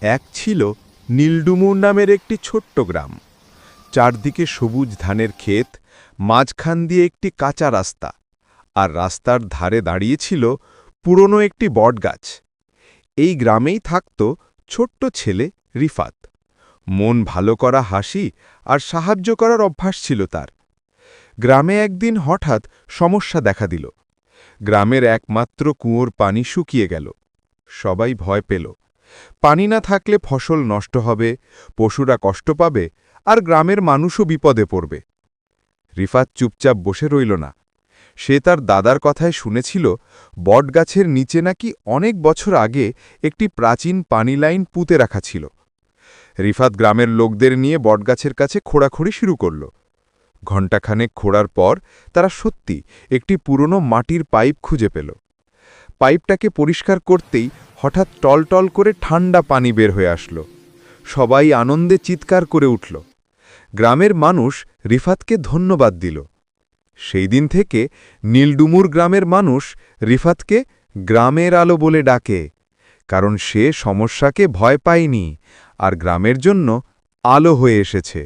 এক ছিল নীলডুমুর নামের একটি ছোট্ট গ্রাম। চারদিকে সবুজ ধানের ক্ষেত, মাঝখান দিয়ে একটি কাঁচা রাস্তা, আর রাস্তার ধারে দাঁড়িয়েছিল পুরনো একটি বটগাছ। এই গ্রামেই থাকত ছোট্ট ছেলে রিফাত। মন ভালো করা, হাসি আর সাহায্য করার অভ্যাস ছিল তার। গ্রামে একদিন হঠাৎ সমস্যা দেখা দিল। গ্রামের একমাত্র কুয়োর পানি শুকিয়ে গেল। সবাই ভয় পেল। পানি না থাকলে ফসল নষ্ট হবে, পশুরা কষ্ট পাবে, আর গ্রামের মানুষও বিপদে পড়বে। রিফাত চুপচাপ বসে রইল না। সে তার দাদার কথায় শুনেছিল বটগাছের নিচে নাকি অনেক বছর আগে একটি প্রাচীন পানি লাইন পুঁতে রাখা ছিল। রিফাত গ্রামের লোকদের নিয়ে বটগাছের কাছে খোঁড়াখুড়ি শুরু করল। ঘণ্টাখানেক খোঁড়ার পর তারা সত্যি একটি পুরনো মাটির পাইপ খুঁজে পেল। পাইপটাকে পরিষ্কার করতেই হঠাৎ টলটল করে ঠান্ডা পানি বের হয়ে আসলো। সবাই আনন্দে চিৎকার করে উঠল। গ্রামের মানুষ রিফাতকে ধন্যবাদ দিল। সেই দিন থেকে নীলডুমুর গ্রামের মানুষ রিফাতকে গ্রামের আলো বলে ডাকে, কারণ সে সমস্যাকে ভয় পায়নি আর গ্রামের জন্য আলো হয়ে এসেছে।